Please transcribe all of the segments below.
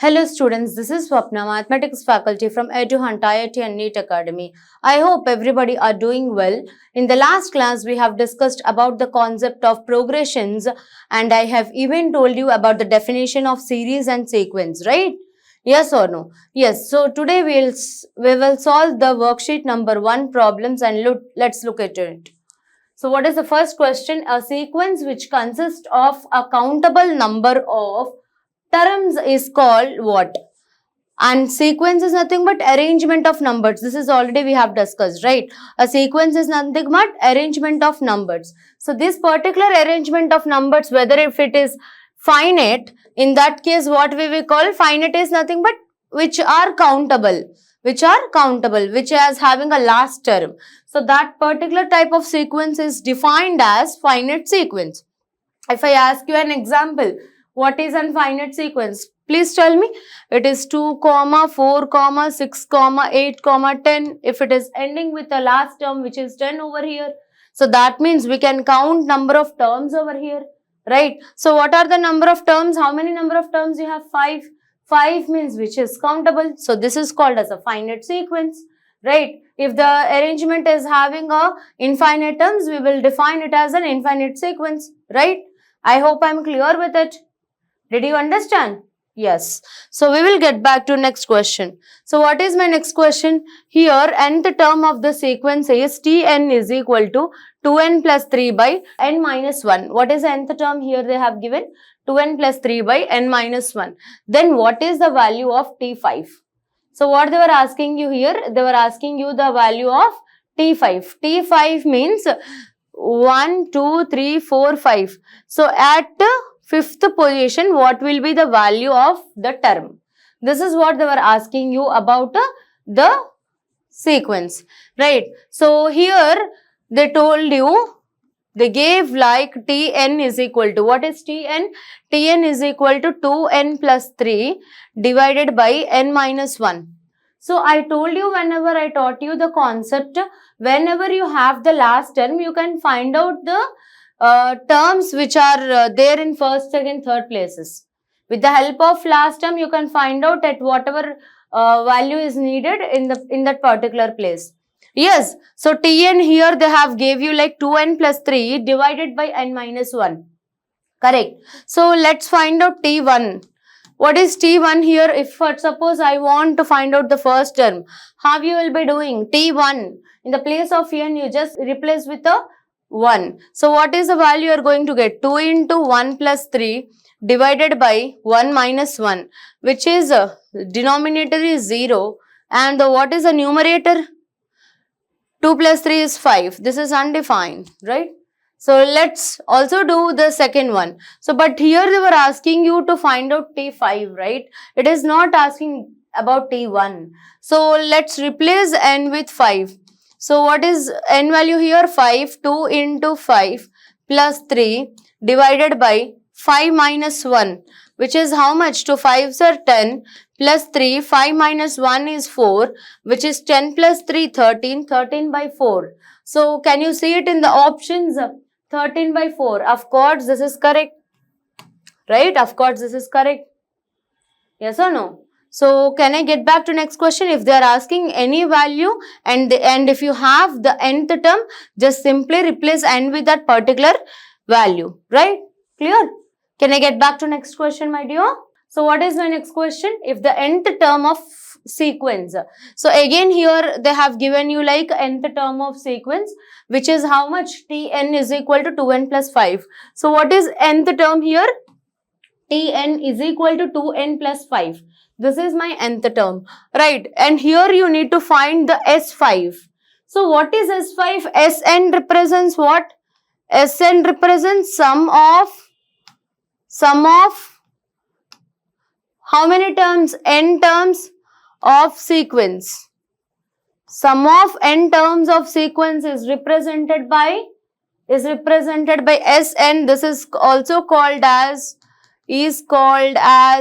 Hello students, this is Swapna, Mathematics faculty from EDUHUNT, IIT and NEET Academy. I hope everybody are doing well. In the last class, we have discussed about the concept of progressions and I have even told you about the definition of series and sequence, right? Yes or no? Yes. So today we will solve the worksheet number 1 problems and let's look at it. So what is the first question? A sequence which consists of a countable number of terms is called what? And sequence is nothing but arrangement of numbers. This is already we have discussed, right? A sequence is nothing but arrangement of numbers. So this particular arrangement of numbers, whether if it is finite, in that case what we will call finite is nothing but which are countable, which as having a last term. So that particular type of sequence is defined as finite sequence. If I ask you an example, what is an finite sequence? Please tell me. It is 2, 4, 6, 8, 10. If it is ending with the last term which is 10 over here. So that means we can count number of terms over here. Right. So what are the number of terms? How many number of terms you have? 5. 5 means which is countable. So this is called as a finite sequence. Right. If the arrangement is having a infinite terms, we will define it as an infinite sequence. Right. I hope I am clear with it. Did you understand? Yes. So we will get back to next question. So what is my next question? Here nth term of the sequence is Tn is equal to 2n plus 3 by n minus 1. What is the nth term here they have given? 2n plus 3 by n minus 1. Then what is the value of T5? So what they were asking you here? They were asking you the value of T5. T5 means 1, 2, 3, 4, 5. So at fifth position, what will be the value of the term? This is what they were asking you about the sequence, right? So here they told you, they gave like Tn is equal to, what is Tn? Tn is equal to 2n plus 3 divided by n minus 1. So I told you whenever I taught you the concept, whenever you have the last term, you can find out the terms which are there in first, second, third places. With the help of last term, you can find out at whatever value is needed in that particular place. Yes. So Tn here they have gave you like 2n plus 3 divided by n minus 1. Correct. So let's find out T1. What is T1 here? If suppose I want to find out the first term, how you will be doing? T1. In the place of n, you just replace with a 1. So what is the value you are going to get? 2 into 1 plus 3 divided by 1 minus 1, which is denominator is 0 and what is the numerator? 2 plus 3 is 5. This is undefined, right? So let's also do the second one. So but here they were asking you to find out T5, right? It is not asking about T1. So let's replace n with 5. So what is n value here? 5. 2 into 5 plus 3 divided by 5 minus 1, which is how much? 2 5s are 10 plus 3. 5 minus 1 is 4, which is 10 plus 3, 13. 13 by 4. So can you see it in the options? 13 by 4. Of course, this is correct. Right? Of course, this is correct. Yes or no? So can I get back to next question? If they are asking any value and if you have the nth term, just simply replace n with that particular value. Right? Clear? Can I get back to next question, my dear? So what is my next question? If the nth term of sequence. So again here they have given you like nth term of sequence, which is how much? Tn is equal to 2n plus 5. So what is nth term here? Tn is equal to 2n plus 5. This is my nth term, right? And here you need to find the S5. So what is S5? Sn represents what? Sn represents sum of how many terms? N terms of sequence. Sum of n terms of sequence is represented by Sn. This is also called as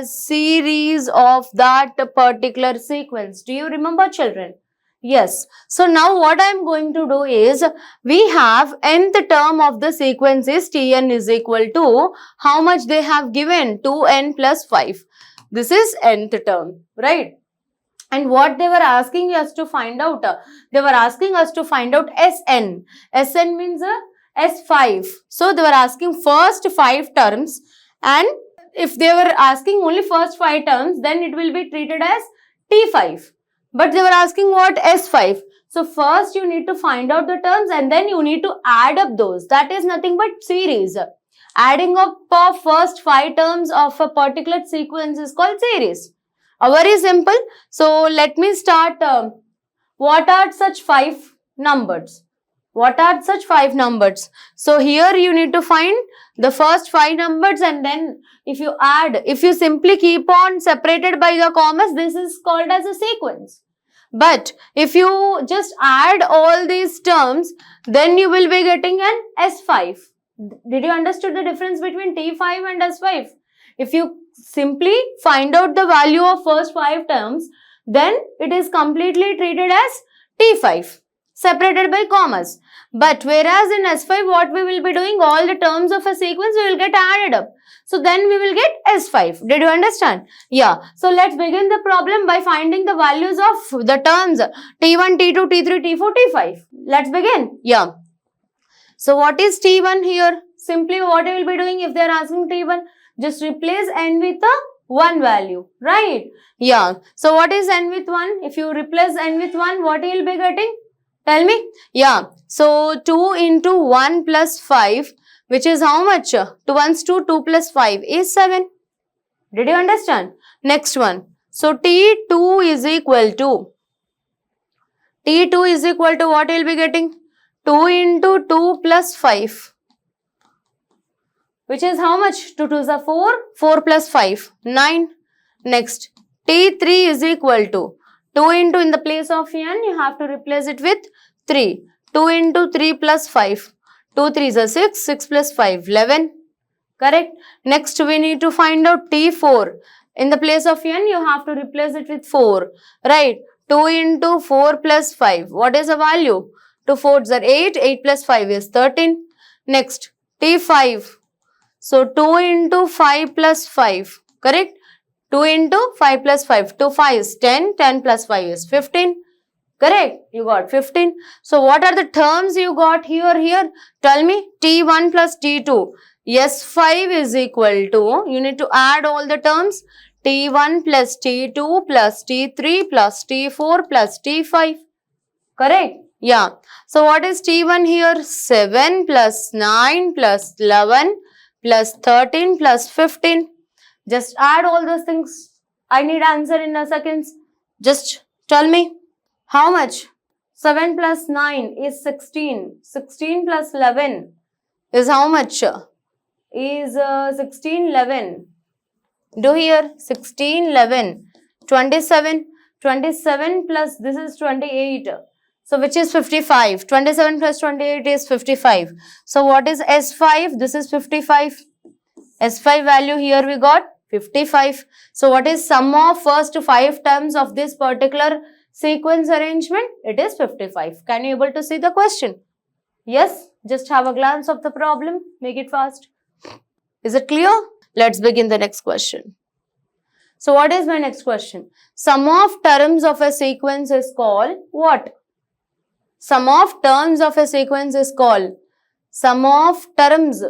series of that particular sequence. Do you remember, children? Yes. So now what I am going to do is, we have nth term of the sequence is Tn is equal to, how much they have given? 2n plus 5. This is nth term, right? And what they were asking us to find out, they were asking us to find out Sn. Sn means S5. So they were asking first 5 terms, and if they were asking only first 5 terms, then it will be treated as T5. But they were asking what? S5. So first you need to find out the terms and then you need to add up those. That is nothing but series. Adding up of first 5 terms of a particular sequence is called series. Very simple. So let me start. What are such 5 numbers? What are such 5 numbers? So here you need to find the first 5 numbers, and then if you add, if you simply keep on separated by the commas, this is called as a sequence. But if you just add all these terms, then you will be getting an S5. Did you understand the difference between T5 and S5? If you simply find out the value of first 5 terms, then it is completely treated as T5, separated by commas. But whereas in S5, what we will be doing, all the terms of a sequence will get added up. So then we will get S5. Did you understand? Yeah. So let's begin the problem by finding the values of the terms T1, T2, T3, T4, T5. Let's begin. Yeah. So what is T1 here? Simply what I will be doing if they are asking T1, just replace n with a 1 value, right? Yeah. So what is n with 1? If you replace n with 1, what you will be getting? Tell me. Yeah. So 2 into 1 plus 5, which is how much? 2 ones 2, 2 plus 5 is 7. Did you understand? Next one. So T2 is equal to what you will be getting? 2 into 2 plus 5. Which is how much? 2 2s are 4, 4 plus 5, 9. Next, T3 is equal to 2 into, in the place of n, you have to replace it with 3. 2 into 3 plus 5. 2 3s are 6, 6 plus 5, 11. Correct? Next, we need to find out T4. In the place of n, you have to replace it with 4. Right? 2 into 4 plus 5. What is the value? 2 4s are 8, 8 plus 5 is 13. Next, T5. So 2 into 5 plus 5, correct? 2 into 5 plus 5, 2 5 is 10, 10 plus 5 is 15, correct? You got 15. So what are the terms you got here? Tell me, T1 plus T2, S5 is equal to, you need to add all the terms, T1 plus T2 plus T3 plus T4 plus T5, correct? Yeah. So what is T1 here? 7 plus 9 plus 11 plus 13 plus 15. Just add all those things. I need answer in a second. Just tell me. How much? 7 plus 9 is 16. 16 plus 11 is how much? Is 16, 11. Do here. 16, 11. 27. 27 plus this is 28. So which is 55. 27 plus 28 is 55. So what is S5? This is 55. S5 value here we got 55. So what is sum of first 5 terms of this particular sequence arrangement? It is 55. Can you able to see the question? Yes? Just have a glance of the problem. Make it fast. Is it clear? Let's begin the next question. So what is my next question? Sum of terms of a sequence is called what? Sum of terms of a sequence is called sum of terms.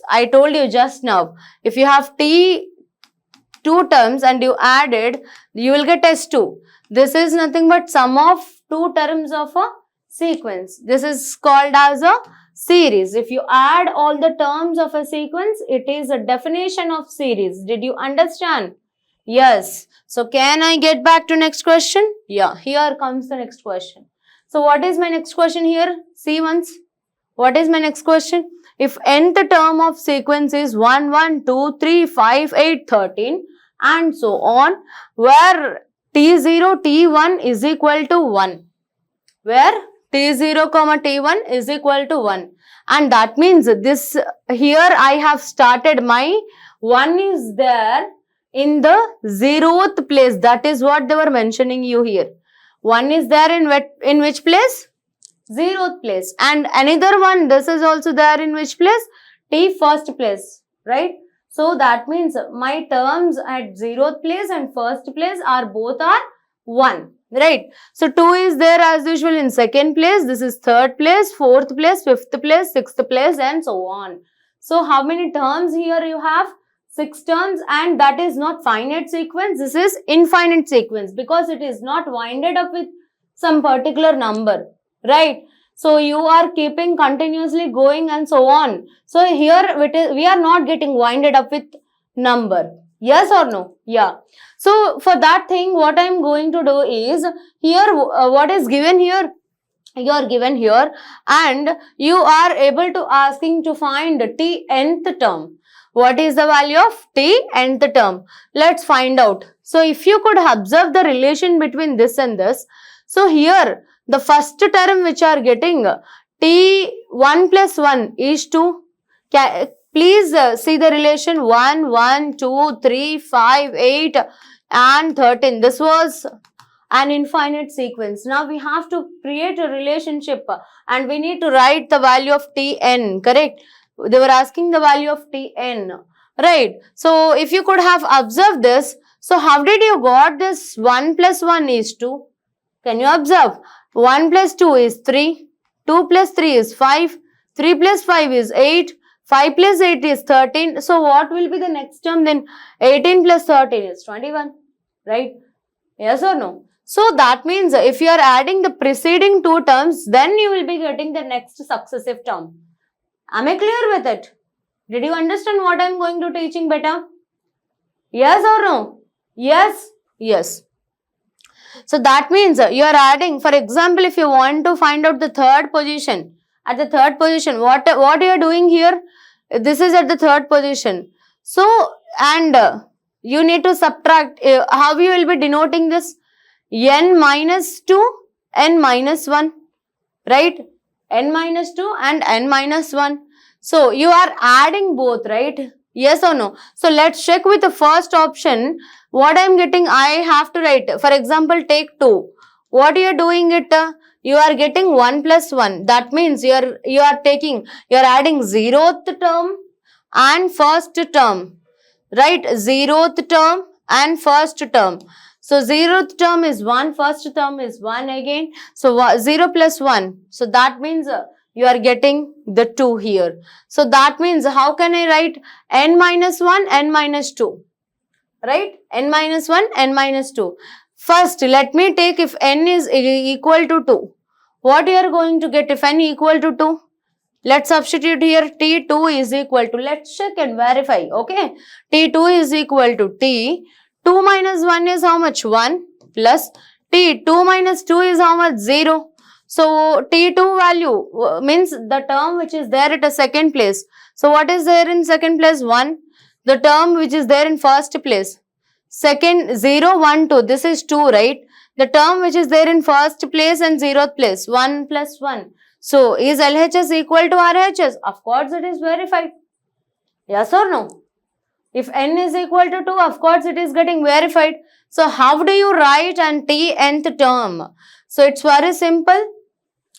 I told you just now, if you have T2 terms and you added, you will get S2. This is nothing but sum of 2 terms of a sequence. This is called as a series. If you add all the terms of a sequence, it is a definition of series. Did you understand? Yes. So can I get back to next question? Yeah, here comes the next question. So what is my next question here? See once. What is my next question? If nth term of sequence is 1, 1, 2, 3, 5, 8, 13 and so on, where T0, T1 is equal to 1. Where T0, T1 is equal to 1. And that means this here I have started my 1 is there in the 0th place. That is what they were mentioning you here. 1 is there in which place? 0th place. And another one, this is also there in which place? T first place, right? So that means my terms at 0th place and 1st place are both are 1. Right. So 2 is there as usual in 2nd place. This is 3rd place, 4th place, 5th place, 6th place and so on. So how many terms here you have? 6 terms, and that is not finite sequence. This is infinite sequence because it is not winded up with some particular number. Right. So you are keeping continuously going and so on. So here we are not getting winded up with number. Yes or no? Yeah. So for that thing, what I am going to do is, here what is given here, you are given here and you are able to asking to find t nth term. What is the value of t nth term? Let's find out. So if you could observe the relation between this and this. So here the first term which are getting t1 plus 1 is 2. Please see the relation 1, 1, 2, 3, 5, 8 and 13. This was an infinite sequence. Now we have to create a relationship and we need to write the value of Tn, correct? They were asking the value of Tn, right? So if you could have observed this, so how did you got this 1 plus 1 is 2? Can you observe? 1 plus 2 is 3, 2 plus 3 is 5, 3 plus 5 is 8, 5 plus 8 is 13. So what will be the next term then? 18 plus 13 is 21, right? Yes or no? So that means if you are adding the preceding two terms, then you will be getting the next successive term. Am I clear with it? Did you understand what I am going to teaching better? Yes or no? Yes? Yes. So that means you are adding, for example, if you want to find out the third position, at the third position, what you are doing here? This is at the third position. So, and you need to subtract, how you will be denoting this? N minus 2, N minus 1, right? N minus 2 and N minus 1. So, you are adding both, right? Yes or no? So, let's check with the first option. What I am getting, I have to write. For example, take 2. What you are doing it? You are getting 1 plus 1. That means you are adding 0th term and first term, right? 0th term and first term. So 0th term is 1, first term is 1 again. So 0 plus 1. So that means you are getting the 2 here. So that means how can I write n minus 1, n minus 2, right? N minus 1, n minus 2. First, let me take if n is equal to 2. What you are going to get if n equal to 2? Let's substitute here t2 is equal to, let's check and verify, okay? T2 is equal to t. 2 minus 1 is how much? 1 plus t. 2 minus 2 is how much? 0. So, t2 value means the term which is there at a second place. So, what is there in second place? 1. The term which is there in first place. Second, 0, 1, 2. This is 2, right? The term which is there in first place and 0th place. 1 plus 1. So, is LHS equal to RHS? Of course, it is verified. Yes or no? If n is equal to 2, of course, it is getting verified. So, how do you write an t-nth term? So, it's very simple.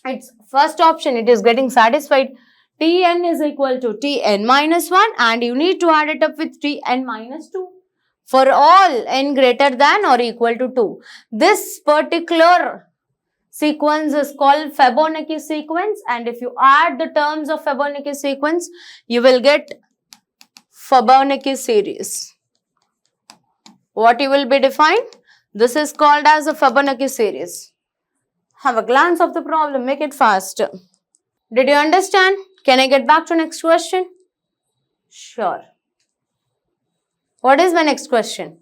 It's first option, it is getting satisfied. Tn is equal to Tn minus 1 and you need to add it up with Tn minus 2. For all n greater than or equal to 2. This particular sequence is called Fibonacci sequence, and if you add the terms of Fibonacci sequence, you will get Fibonacci series. What you will be defined? This is called as a Fibonacci series. Have a glance of the problem, make it fast. Did you understand? Can I get back to next question? Sure. What is my next question?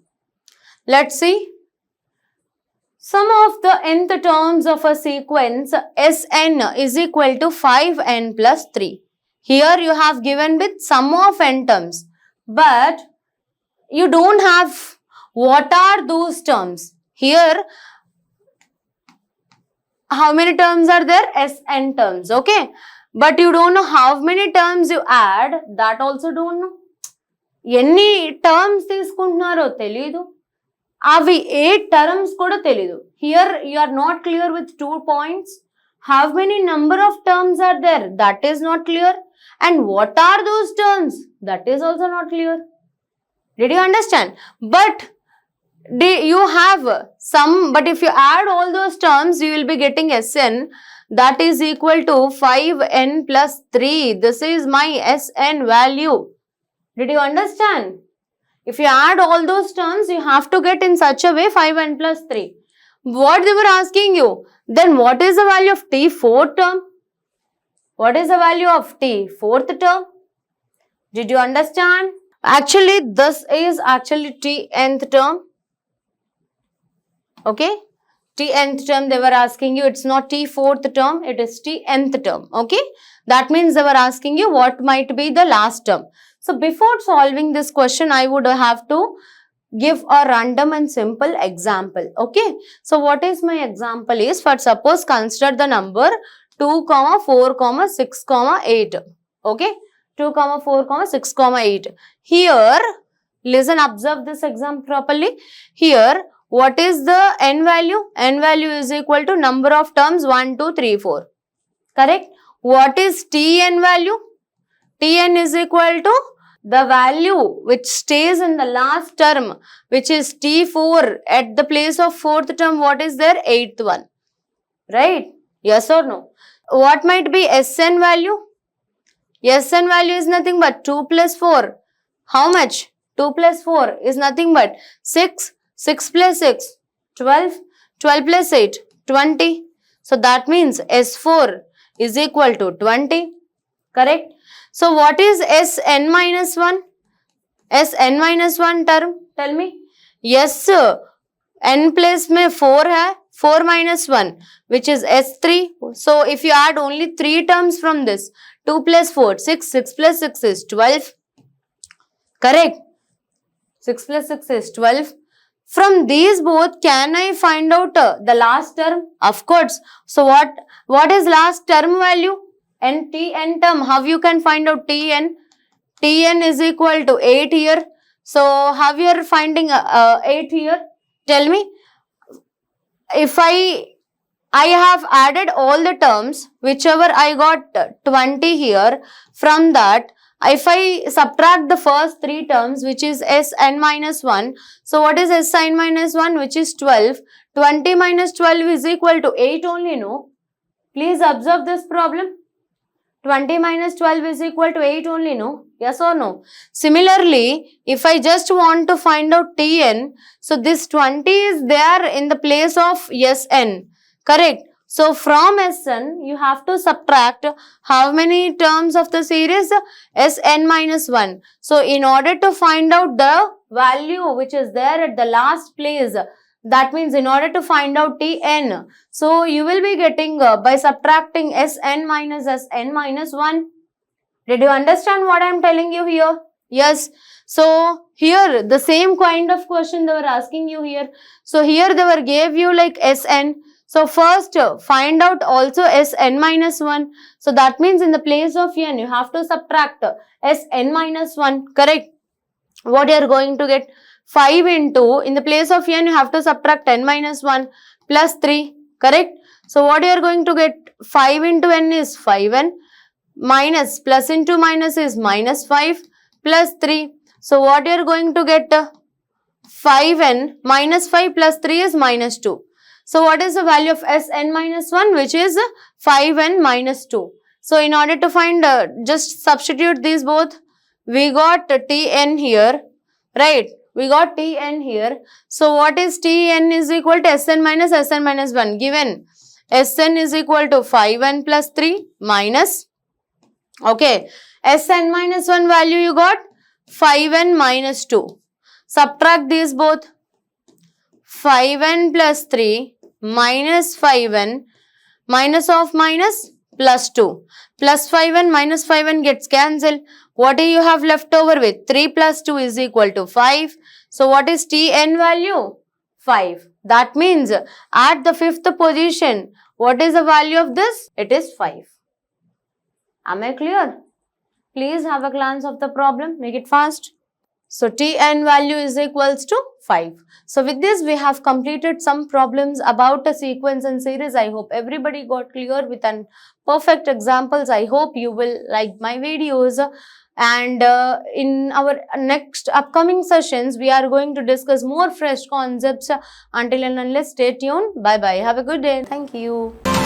Let's see. Sum of the nth terms of a sequence Sn is equal to 5n plus 3. Here you have given with sum of n terms, but you don't have what are those terms. Here, how many terms are there? Sn terms, okay? But you don't know how many terms you add, that also don't know. ఎన్ని terms తీసుకుంటున్నారో తెలీదు, అవి ఏ terms కూడా తెలీదు. Here you are not clear with 2 points. How many number of terms are there? That is not clear. And what are those terms? That is also not clear. Did you understand? But you have some, but if you add all those terms, you will be getting Sn, that is equal to 5n plus 3. This is my Sn value. Did you understand? If you add all those terms, you have to get in such a way 5n plus 3. What they were asking you, then what is the value of t fourth term? What is the value of t fourth term? Did you understand? Actually, this is actually t nth term. Okay, t nth term they were asking you, it's not t fourth term, it is t nth term. Okay, that means they were asking you what might be the last term. So before solving this question, I would have to give a random and simple example. Okay, so what is my example is, for suppose consider the number 2, 4, 6, 8. Okay, 2, 4, 6, 8. Here, listen, observe this example properly. Here, what is the n value? N value is equal to number of terms 1, 2, 3, 4. Correct? What is Tn value? Tn is equal to the value which stays in the last term, which is T4. At the place of fourth term, what is there? Eighth one. Right? Yes or no? What might be Sn value? Sn value is nothing but 2 plus 4. How much? 2 plus 4 is nothing but 6. 6 plus 6, 12. 12 plus 8, 20. So that means S4 is equal to 20. Correct? So what is Sn minus 1? Sn minus 1 term, tell me. Yes, n place mein 4 hai, 4 minus 1, which is S3. So if you add only 3 terms from this, 2 plus 4, 6, 6 plus 6 is 12. Correct? 6 plus 6 is 12. From these both, can I find out the last term? Of course. So what is last term value? And Tn term, how you can find out Tn? Tn is equal to 8 here. So how you are finding 8 here? Tell me. If I have added all the terms, whichever I got 20 here, from that, if I subtract the first 3 terms, which is Sn minus 1, so what is Sn minus 1, which is 12, 20 minus 12 is equal to 8 only, no? Please observe this problem. 20 minus 12 is equal to 8 only, no? Yes or no? Similarly, if I just want to find out Tn, so this 20 is there in the place of Sn, correct? So from Sn, you have to subtract how many terms of the series? Sn minus 1. So in order to find out the value which is there at the last place, that means in order to find out Tn, so you will be getting by subtracting Sn minus 1. Did you understand what I am telling you here? Yes. So here the same kind of question they were asking you here. So here they were gave you like Sn. So first find out also Sn minus 1. So that means in the place of n, you have to subtract Sn minus 1. Correct? What you are going to get? 5 into, in the place of n, you have to subtract n minus 1 plus 3. Correct? So what you are going to get? 5 into n is 5n. Minus, plus into minus is minus 5 plus 3. So what you are going to get? 5n minus 5 plus 3 is minus 2. So what is the value of Sn minus 1, which is 5n minus 2. So in order to find, just substitute these both. We got Tn here, right? We got Tn here. So what is Tn is equal to Sn minus 1, given Sn is equal to 5n plus 3 minus, okay, Sn minus 1 value you got 5n minus 2. Subtract these both. 5n plus 3 minus 5n, minus of minus plus 2. Plus 5n minus 5n gets cancelled. What do you have left over with? 3 plus 2 is equal to 5. So what is Tn value? 5. That means at the 5th position, what is the value of this? It is 5. Am I clear? Please have a glance of the problem. Make it fast. So Tn value is equals to 5. So with this we have completed some problems about a sequence and series. I hope everybody got clear with an perfect examples. I hope you will like my videos. And in our next upcoming sessions, we are going to discuss more fresh concepts. Until and unless, stay tuned. Bye bye. Have a good day. Thank you.